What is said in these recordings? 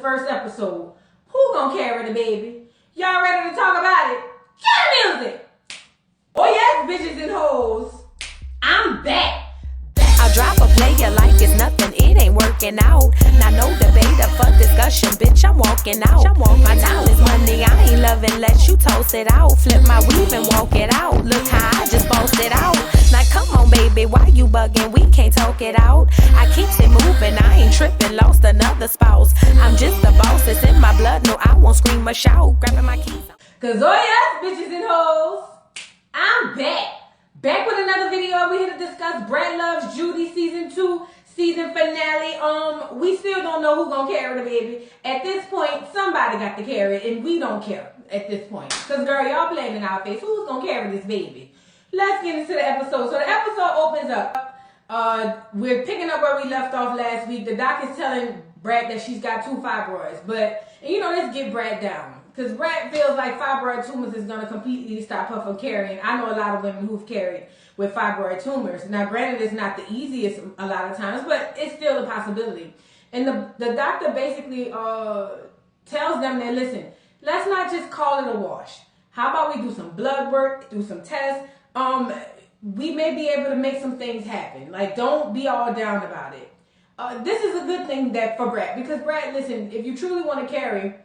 first episode. Who gonna carry the baby? Y'all ready to talk about it? Cue the music! Oh yes, bitches and hoes. I'm back. I drop a player like it's nothing, it ain't working out. Now no debate or for discussion, bitch, I'm walking out. My time is money, I ain't loving, let you toast it out. Flip my weave and walk it out. Look how I just bossed it out. Now come on, baby, why you bugging? We can't talk it out. I keeps it moving, I ain't tripping, lost another spouse. I'm just the boss, it's in my blood, no, I won't scream or shout. Grabbing my keys. Cause oh yes, bitches and hoes, I'm back. Back with another video. We're here to discuss Brat Loves Judy season 2, season finale. We still don't know who's gonna carry the baby. At this point, somebody got to carry it, and we don't care at this point. Cause girl, y'all playing in our face. Who's gonna carry this baby? Let's get into the episode. So the episode opens up. We're picking up where we left off last week. The doc is telling Brat that she's got 2 fibroids, but you know, let's get Brat down. Because Brat feels like fibroid tumors is going to completely stop her from carrying. I know a lot of women who've carried with fibroid tumors. Now, granted, it's not the easiest a lot of times, but it's still a possibility. And the doctor basically tells them that, listen, let's not just call it a wash. How about we do some blood work, do some tests? We may be able to make some things happen. Like, don't be all down about it. This is a good thing that for Brat. Because Brat, listen, if you truly want to carry,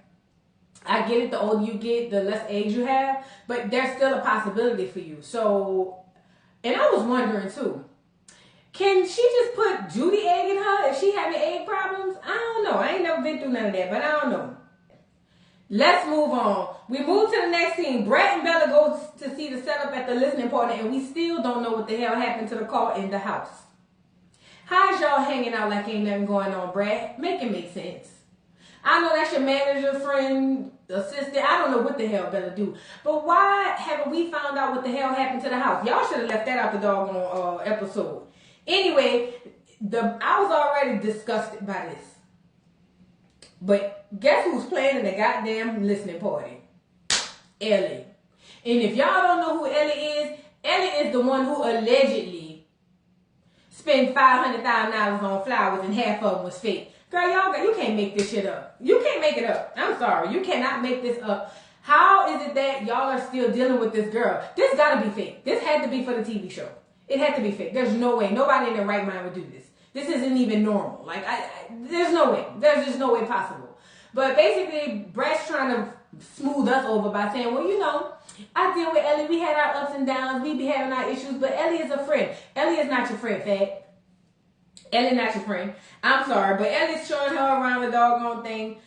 I get it, the older you get, the less age you have, but there's still a possibility for you. So, and I was wondering too, can she just put Judy egg in her if she having egg problems? I don't know. I ain't never been through none of that, but I don't know. Let's move on. We move to the next scene. Brat and Bella go to see the setup at the listening party, and we still don't know what the hell happened to the car in the house. How's y'all hanging out like ain't nothing going on, Brat? Make it make sense. I know that's your manager, friend, assistant. I don't know what the hell Bella do. But why haven't we found out what the hell happened to the house? Y'all should have left that out the doggone episode. Anyway, I was already disgusted by this. But guess who's playing in the goddamn listening party? Ellie. And if y'all don't know who Ellie is the one who allegedly spent $500,000 on flowers and half of them was fake. Girl, you can't make this shit up. You can't make it up. I'm sorry. You cannot make this up. How is it that y'all are still dealing with this girl? This gotta be fake. This had to be for the TV show. It had to be fake. There's no way. Nobody in their right mind would do this. This isn't even normal. Like, there's no way. There's just no way possible. But basically, Brat's trying to smooth us over by saying, well, you know, I deal with Ellie. We had our ups and downs. We be having our issues. But Ellie is a friend. Ellie is not your friend, Fat. Ellie not your friend. I'm sorry, but Ellie's showing her around the doggone thing.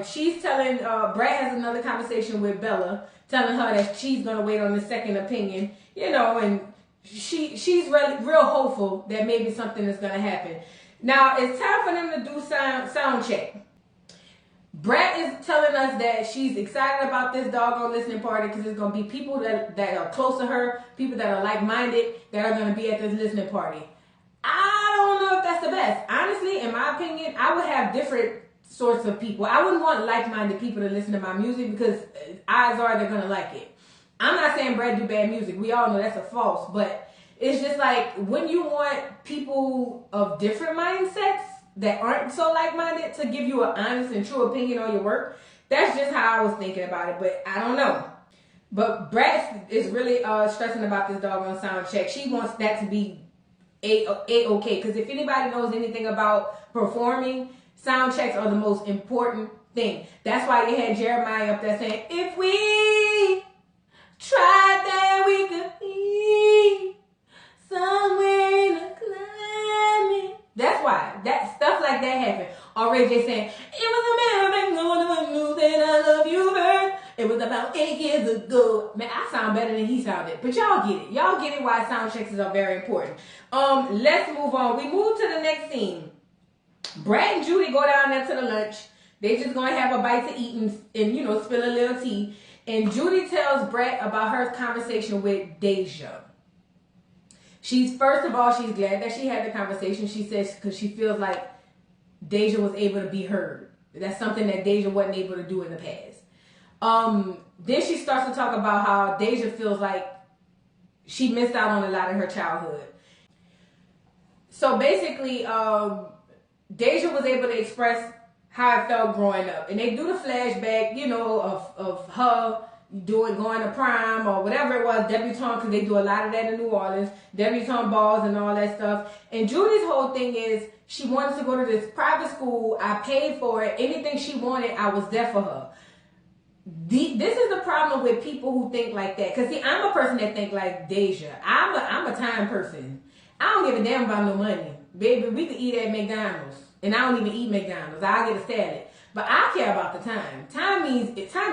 She's telling, Brat has another conversation with Bella, telling her that she's going to wait on the second opinion, you know, and she's real hopeful that maybe something is going to happen. Now, it's time for them to do sound check. Brat is telling us that she's excited about this doggone listening party because there's going to be people that are close to her, people that are like-minded, that are going to be at this listening party. I don't know if that's the best. Honestly, in my opinion, I would have different sorts of people. I wouldn't want like-minded people to listen to my music because odds are they're going to like it. I'm not saying Brad do bad music. We all know that's a false, but it's just like when you want people of different mindsets that aren't so like-minded to give you an honest and true opinion on your work, that's just how I was thinking about it, but I don't know. But Brad is really stressing about this doggone sound check. She wants that to be okay, because if anybody knows anything about performing, sound checks are the most important thing. That's why you had Jeremiah up there saying, if we tried that we could be somewhere in a climate. That's why that stuff like that happened. Or Ray J saying, it was a man back when knew that I love you, bird. It was about 8 years ago. Man, I sound better than he sounded. But y'all get it. Y'all get it why sound checks are very important. Let's move on. We move to the next scene. Brad and Judy go down there to the lunch. They just gonna have a bite to eat and you know, spill a little tea. And Judy tells Brad about her conversation with Deja. First of all, she's glad that she had the conversation. She says because she feels like Deja was able to be heard. That's something that Deja wasn't able to do in the past. Then she starts to talk about how Deja feels like she missed out on a lot in her childhood. So basically, Deja was able to express how it felt growing up. And they do the flashback, you know, of her going to prom or whatever it was, debutante, because they do a lot of that in New Orleans, debutante balls and all that stuff. And Judy's whole thing is she wanted to go to this private school. I paid for it. Anything she wanted, I was there for her. This is the problem with people who think like that. Because, see, I'm a person that think like Deja. I'm a time person. I don't give a damn about no money. Baby, we could eat at McDonald's. And I don't even eat McDonald's. I'll get a salad. But I care about the time. Time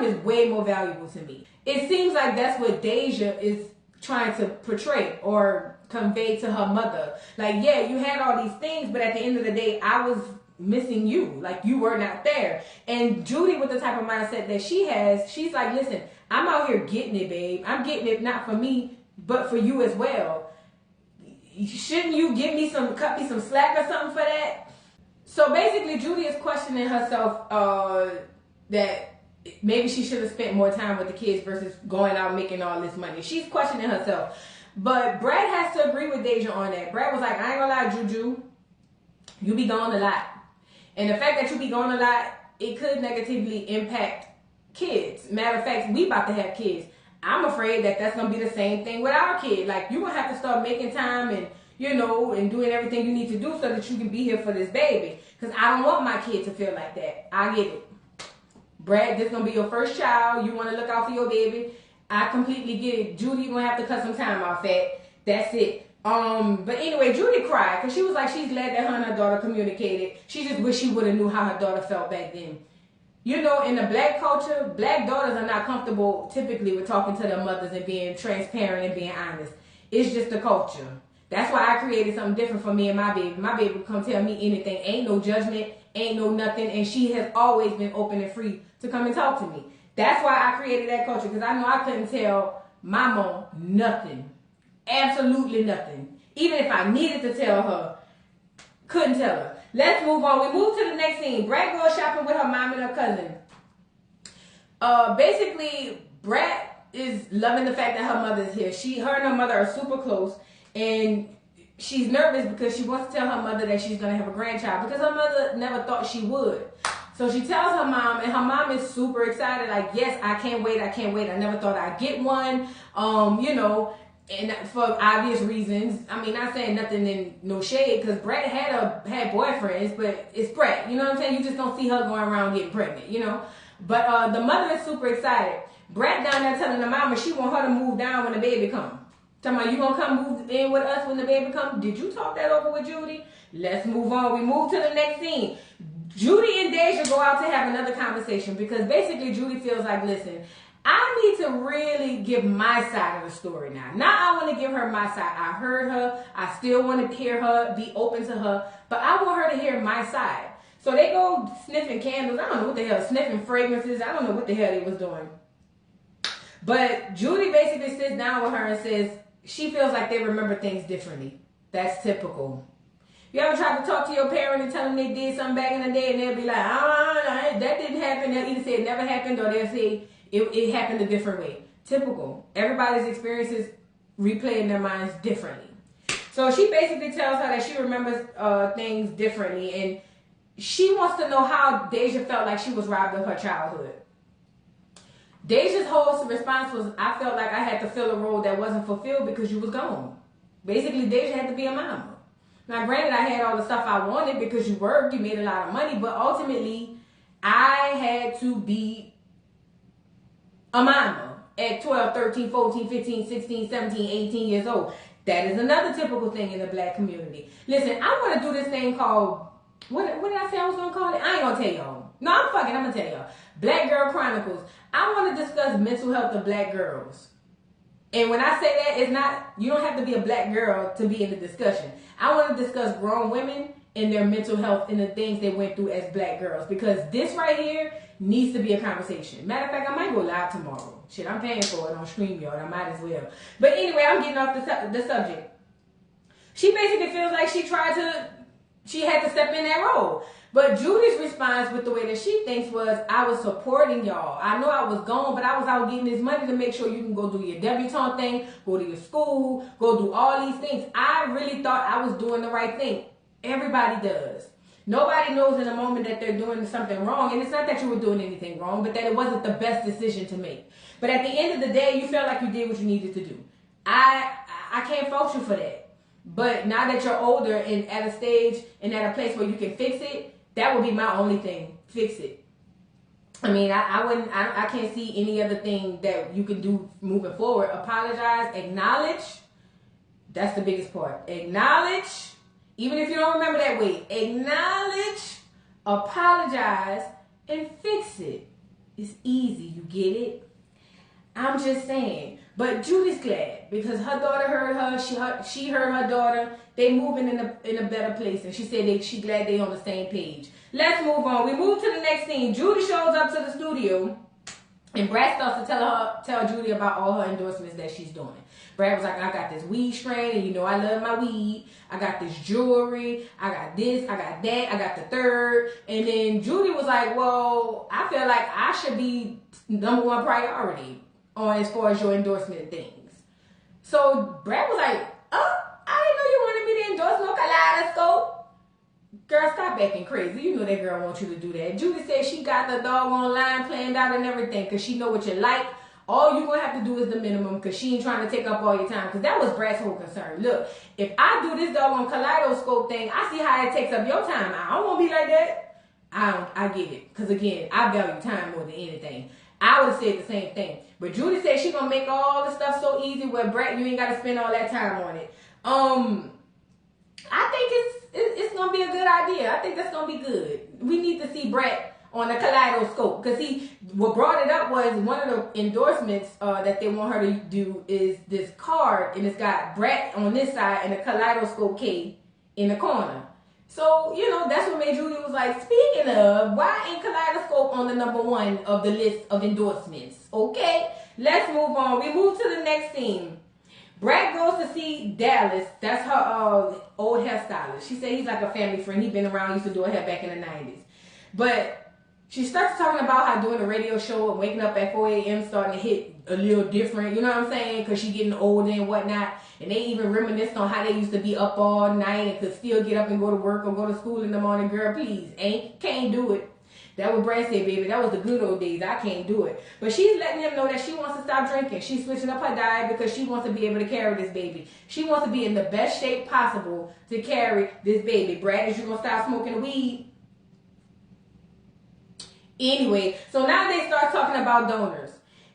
is way more valuable to me. It seems like that's what Deja is trying to portray or convey to her mother. Like, yeah, you had all these things, but at the end of the day, I was missing you. Like, you were not there. And Judy, with the type of mindset that she has, she's like, listen, I'm out here getting it, babe. I'm getting it not for me, but for you as well. Shouldn't you cut me some slack or something for that? So basically, Judy is questioning herself that maybe she should have spent more time with the kids versus going out making all this money. She's questioning herself. But Brad has to agree with Deja on that. Brad was like, I ain't gonna lie, Juju, you be gone a lot. And the fact that you be gone a lot, it could negatively impact kids. Matter of fact, we about to have kids. I'm afraid that that's gonna be the same thing with our kid. Like, you're gonna have to start making time and, you know, and doing everything you need to do so that you can be here for this baby. Because I don't want my kid to feel like that. I get it. Brad, this is going to be your first child. You want to look out for your baby. I completely get it. Judy, you're going to have to cut some time off that. That's it. But anyway, Judy cried because she was like, she's glad that her and her daughter communicated. She just wish she would have knew how her daughter felt back then. You know, in the black culture, black daughters are not comfortable typically with talking to their mothers and being transparent and being honest. It's just the culture. That's why I created something different for me and my baby. My baby come tell me anything. Ain't no judgment, ain't no nothing. And she has always been open and free to come and talk to me. That's why I created that culture, because I know I couldn't tell my mom nothing. Absolutely nothing. Even if I needed to tell her, couldn't tell her. Let's move on. We move to the next scene. Brat goes shopping with her mom and her cousin. Basically, Brat is loving the fact that her mother's here. Her and her mother are super close. And she's nervous because she wants to tell her mother that she's going to have a grandchild because her mother never thought she would. So she tells her mom, and her mom is super excited. Like, yes, I can't wait. I never thought I'd get one. You know, and for obvious reasons. I mean, not saying nothing in no shade, because Brett had boyfriends, but it's Brett. You know what I'm saying? You just don't see her going around getting pregnant, you know? But the mother is super excited. Brett down there telling the mama she want her to move down when the baby comes. Talking about, you gonna come move in with us when the baby comes? Did you talk that over with Judy? Let's move on. We move to the next scene. Judy and Deja go out to have another conversation because basically Judy feels like, listen, I need to really give my side of the story now. Now I want to give her my side. I heard her. I still want to hear her, be open to her, but I want her to hear my side. So they go sniffing candles. I don't know what the hell, sniffing fragrances. I don't know what the hell they was doing. But Judy basically sits down with her and says, she feels like they remember things differently. That's typical. You ever tried to talk to your parent and tell them they did something back in the day and they'll be like, that didn't happen. They'll either say it never happened or they'll say it happened a different way. Typical. Everybody's experiences replay in their minds differently. So she basically tells her that she remembers things differently and she wants to know how Deja felt like she was robbed of her childhood. Deja's whole response was, I felt like I had to fill a role that wasn't fulfilled because you was gone. Basically, Deja had to be a mama. Now, granted, I had all the stuff I wanted because you worked, you made a lot of money, but ultimately, I had to be a mama at 12, 13, 14, 15, 16, 17, 18 years old. That is another typical thing in the black community. Listen, I want to do this thing called, what did I say I was going to call it? I ain't going to tell y'all. No, I'm going to tell y'all. Black Girl Chronicles. I want to discuss mental health of black girls. And when I say that, it's not, you don't have to be a black girl to be in the discussion. I want to discuss grown women and their mental health and the things they went through as black girls. Because this right here needs to be a conversation. Matter of fact, I might go live tomorrow. Shit, I'm paying for it on StreamYard. I might as well. But anyway, I'm getting off the subject. She basically feels like she had to step in that role. But Judy's response with the way that she thinks was, I was supporting y'all. I know I was gone, but I was out getting this money to make sure you can go do your debutante thing, go to your school, go do all these things. I really thought I was doing the right thing. Everybody does. Nobody knows in a moment that they're doing something wrong. And it's not that you were doing anything wrong, but that it wasn't the best decision to make. But at the end of the day, you felt like you did what you needed to do. I can't fault you for that. But now that you're older and at a stage and at a place where you can fix it, that would be my only thing. Fix it. I mean, I can't see any other thing that you can do moving forward. Apologize, acknowledge. That's the biggest part. Acknowledge, even if you don't remember that way. Acknowledge, apologize, and fix it. It's easy, you get it? I'm just saying. But Judy's glad because her daughter heard her. She heard her daughter. They moving in a better place, and she said she glad they on the same page. Let's move on. We move to the next scene. Judy shows up to the studio, and Brat starts to tell Judy about all her endorsements that she's doing. Brat was like, I got this weed strain, and you know I love my weed. I got this jewelry. I got this. I got that. I got the third. And then Judy was like, well, I feel like I should be #1 priority on as far as your endorsement things. So Brat was like, I didn't know you wanted me to endorse no kaleidoscope. Girl, stop acting crazy. You know that girl wants you to do that. Judy said she got the doggone line planned out and everything because she know what you like. All you gonna have to do is the minimum because she ain't trying to take up all your time. Because that was Brat's whole concern. Look, if I do this doggone kaleidoscope thing, I see how it takes up your time. I don't want to be like that. I get it. Because again, I value time more than anything. I would have said the same thing. But Judy said she gonna make all the stuff so easy where Brat, you ain't gotta spend all that time on it. I think it's gonna be a good idea. I think that's gonna be good. We need to see Brat on the kaleidoscope because what brought it up was one of the endorsements that they want her to do is this card, and it's got Brat on this side and a kaleidoscope K in the corner. So, you know, that's what made Judy was like, speaking of, why ain't kaleidoscope on the #1 of the list of endorsements? Okay, let's move on. We move to the next scene. Brat goes to see Dallas. That's her old hairstylist. She said he's like a family friend. He's been around, used to do her hair back in the 90s. But she starts talking about how doing a radio show and waking up at 4 a.m. starting to hit a little different. You know what I'm saying? Because she's getting older and whatnot. And they even reminisced on how they used to be up all night and could still get up and go to work or go to school in the morning. Girl, please. Can't do it. That what Brad said, baby. That was the good old days. I can't do it. But she's letting him know that she wants to stop drinking. She's switching up her diet because she wants to be able to carry this baby. She wants to be in the best shape possible to carry this baby. Brad, is you going to stop smoking weed? Anyway, so now they start talking about donors.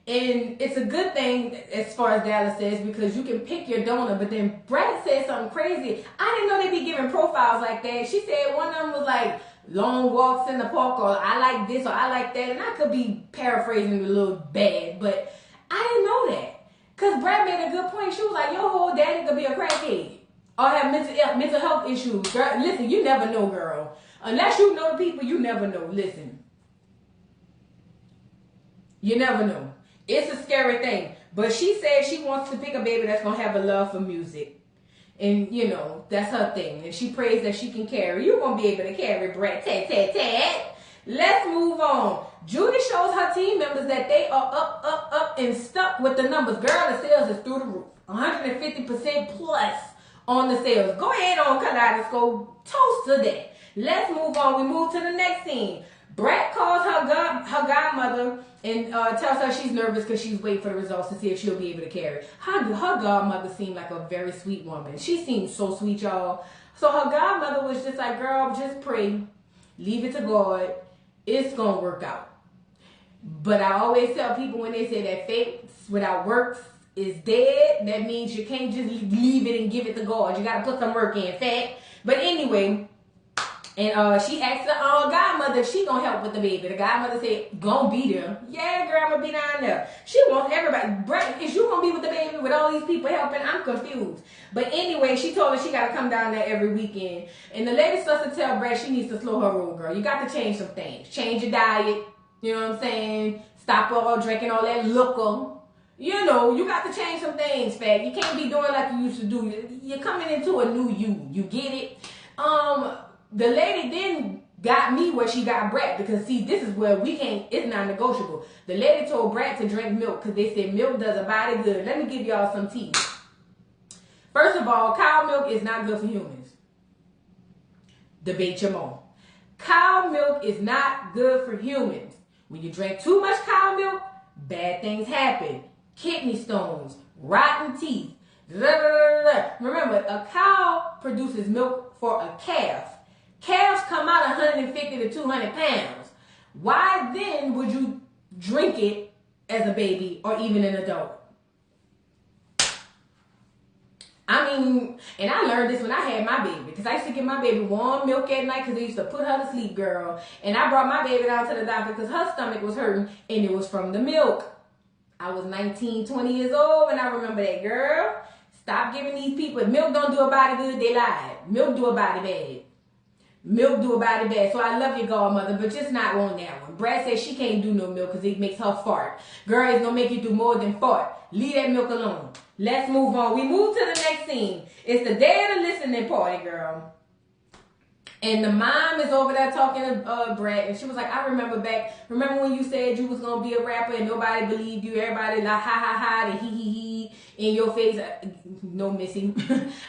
And it's a good thing as far as Dallas says because you can pick your donor. But then Brad said something crazy. I didn't know they'd be giving profiles like that. She said one of them was like, long walks in the park, or I like this, or I like that. And I could be paraphrasing a little bad, but I didn't know that. Because Brad made a good point. She was like, your whole daddy could be a crackhead or have mental health issues. Girl, listen, you never know, girl. Unless you know the people, you never know. Listen. You never know. It's a scary thing. But she said she wants to pick a baby that's going to have a love for music. And, you know, that's her thing. And she prays that she can carry. You're going to be able to carry, Brett. Tat. Let's move on. Judy shows her team members that they are up, and stuck with the numbers. Girl, the sales is through the roof. 150% plus on the sales. Go ahead on Kaleidoscope. Toast to that. Let's move on. We move to the next scene. Brat calls her godmother and tells her she's nervous because she's waiting for the results to see if she'll be able to carry. Her godmother seemed like a very sweet woman. She seemed so sweet, y'all. So her godmother was just like, girl, just pray. Leave it to God. It's going to work out. But I always tell people when they say that faith without works is dead, that means you can't just leave it and give it to God. You got to put some work in, fact. But anyway... And she asked the godmother if she gonna help with the baby. The godmother said, gonna be there. Yeah, girl, I'm gonna be down there. She wants everybody. Brett, is you gonna be with the baby with all these people helping? I'm confused. But anyway, she told her she gotta come down there every weekend. And the lady starts to tell Brett she needs to slow her roll, girl. You got to change some things. Change your diet. You know what I'm saying? Stop all drinking all that liquor. You know, you got to change some things, fat. You can't be doing like you used to do. You're coming into a new you. You get it? The lady then got me where she got Brat because, see, this is where we can't, it's not negotiable. The lady told Brat to drink milk because they said milk does a body good. Let me give y'all some tea. First of all, cow milk is not good for humans. Debate your mom. Cow milk is not good for humans. When you drink too much cow milk, bad things happen. Kidney stones, rotten teeth. Remember, a cow produces milk for a calf. Calves come out 150 to 200 pounds. Why then would you drink it as a baby or even an adult? I mean, and I learned this when I had my baby, because I used to give my baby warm milk at night because they used to put her to sleep, girl. And I brought my baby down to the doctor because her stomach was hurting, and it was from the milk. I was 19, 20 years old, and I remember that, girl. Stop giving these people, milk don't do a body good, they lied. Milk do a body bad. Milk do a body bad. So I love your godmother, but just not on that one. Brad says she can't do no milk because it makes her fart. Girl, it's gonna make you do more than fart. Leave that milk alone. Let's move on. We move to the next scene. It's the day of the listening party, girl. And the mom is over there talking to Brat, and she was like, I remember when you said you was going to be a rapper and nobody believed you, everybody like, ha, ha, ha, the he, in your face. No, Missy.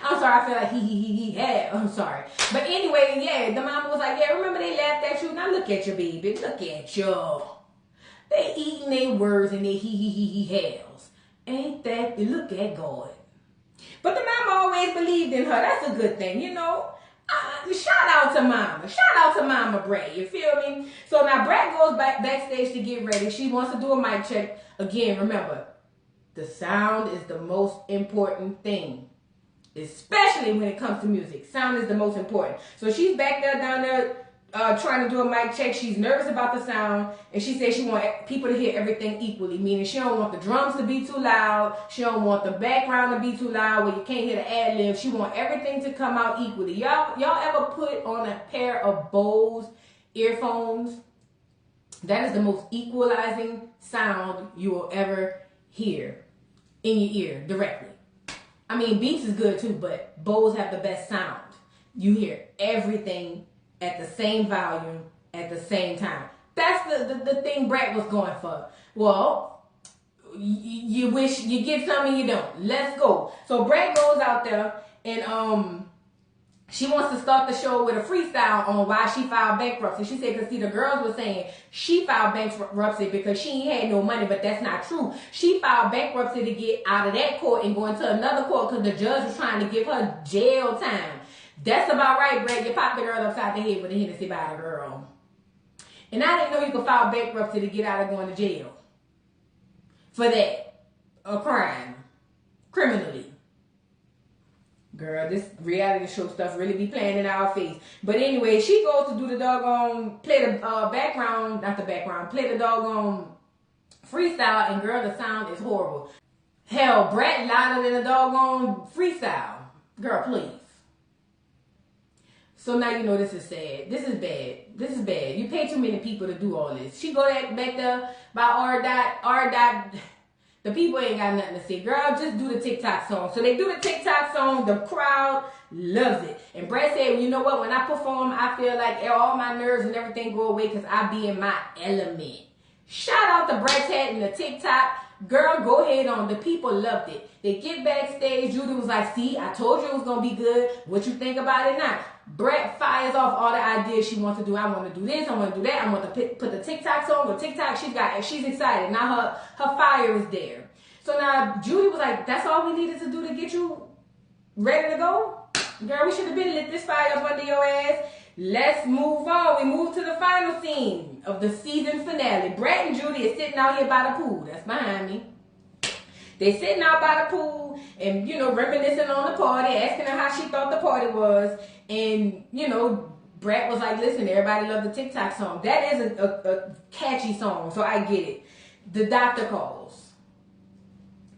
I'm sorry, I feel like he, I'm sorry. But anyway, yeah, the mom was like, yeah, remember they laughed at you? Now look at your baby, look at you. They eating their words and their he, hells. Ain't that, look at God. But the mom always believed in her. That's a good thing, you know. Shout out to Mama. Shout out to Mama Brat. You feel me? So now Brat goes backstage to get ready. She wants to do a mic check. Again, remember, the sound is the most important thing. Especially when it comes to music. Sound is the most important. So she's back there, down there, trying to do a mic check. She's nervous about the sound. And she says she wants people to hear everything equally. Meaning she don't want the drums to be too loud. She don't want the background to be too loud where you can't hear the ad-lib. She wants everything to come out equally. Y'all ever put on a pair of Bose earphones? That is the most equalizing sound you will ever hear in your ear directly. I mean, Beats is good too, but Bose have the best sound. You hear everything at the same volume, at the same time. That's the thing Brat was going for. Well, you wish you get some and you don't. Let's go. So Brat goes out there and she wants to start the show with a freestyle on why she filed bankruptcy. She said, because see, the girls were saying she filed bankruptcy because she ain't had no money, but that's not true. She filed bankruptcy to get out of that court and go into another court because the judge was trying to give her jail time. That's about right, Brad. You popped the girl upside the head with a Hennessy by the girl. And I didn't know you could file bankruptcy to get out of going to jail. For that. A crime. Criminally. Girl, this reality show stuff really be playing in our face. But anyway, she goes to do the doggone, play the play the doggone freestyle, and girl, the sound is horrible. Hell, Brat louder than a doggone freestyle. Girl, please. So now you know this is sad. This is bad. This is bad. You pay too many people to do all this. She go back there by R. The people ain't got nothing to say. Girl, just do the TikTok song. So they do the TikTok song. The crowd loves it. And Brad said, you know what? When I perform, I feel like all my nerves and everything go away because I be in my element. Shout out to Brat's head and the TikTok. Girl, go ahead on. The people loved it. They get backstage. Judy was like, see, I told you it was going to be good. What you think about it now? Brat fires off all the ideas she wants to do. I want to do this. I want to do that. I want to put the TikTok song on TikTok. She's excited. Now her fire is there. So now Judy was like, that's all we needed to do to get you ready to go? Girl, we should have been lit this fire up under your ass. Let's move on. We move to the final scene of the season finale. Brat and Judy is sitting out here by the pool. That's behind me. They sitting out by the pool and, you know, reminiscing on the party, asking her how she thought the party was. And, you know, Brat was like, listen, everybody loved the TikTok song. That is a catchy song, so I get it. The doctor calls.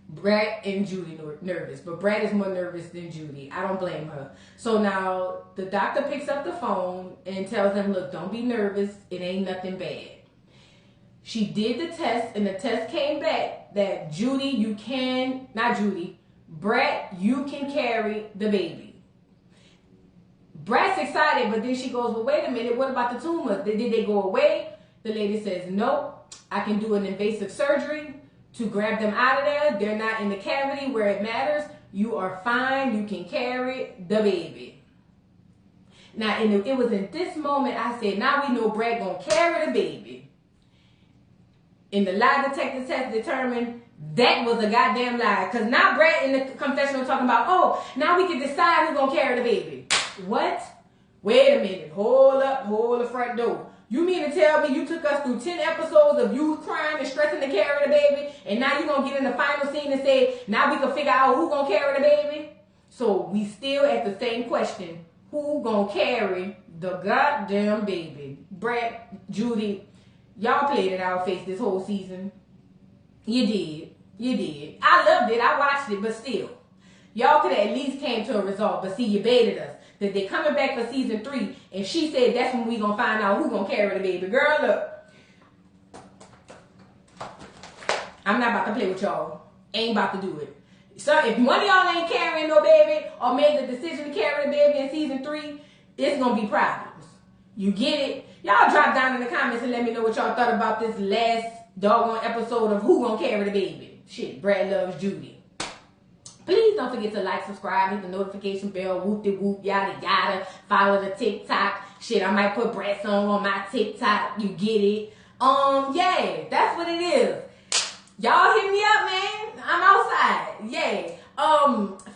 Brat and Judy nervous, but Brat is more nervous than Judy. I don't blame her. So now the doctor picks up the phone and tells them, look, don't be nervous. It ain't nothing bad. She did the test, and the test came back that Brat, you can carry the baby. Brat's excited, but then she goes, well, wait a minute, what about the tumors? Did they go away? The lady says, nope, I can do an invasive surgery to grab them out of there. They're not in the cavity where it matters. You are fine. You can carry the baby. Now, and it was in this moment I said, now we know Brad gonna carry the baby. And the lie detector test determined that was a goddamn lie. Because now Brad in the confessional talking about, oh, now we can decide who's gonna carry the baby. What? Wait a minute. Hold up. Hold the front door. You mean to tell me you took us through 10 episodes of you crying and stressing to carry the baby, and now you gonna get in the final scene and say, now we can figure out who gonna carry the baby? So we still at the same question. Who gonna carry the goddamn baby? Brett, Judy, y'all played in our face this whole season. You did. You did. I loved it. I watched it, but still. Y'all could have at least came to a result, but see, you baited us. That they're coming back for season 3, and she said that's when we gonna find out who gonna carry the baby. Girl, look. I'm not about to play with y'all. Ain't about to do it. So if one of y'all ain't carrying no baby or made the decision to carry the baby in season 3, it's gonna be problems. You get it? Y'all drop down in the comments and let me know what y'all thought about this last doggone episode of Who Gonna Carry the Baby. Shit, Brad loves Judy. Please don't forget to like, subscribe, hit the notification bell, whoop-de-whoop, yada yada. Follow the TikTok. Shit, I might put Brad song on my TikTok. You get it? Yeah, that's what it is. Y'all hit me up, man. I'm outside. Yay.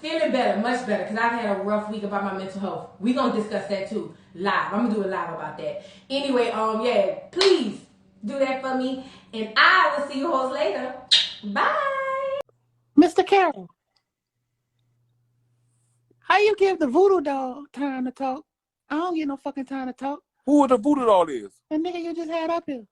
Feeling better, much better, because I've had a rough week about my mental health. We gonna discuss that too, live. I'm gonna do a live about that. Anyway, yeah, please do that for me, and I will see you hoes later. Bye. Mr. Carroll, how you give the voodoo doll time to talk? I don't get no fucking time to talk. Who the voodoo doll is? The nigga you just had up here.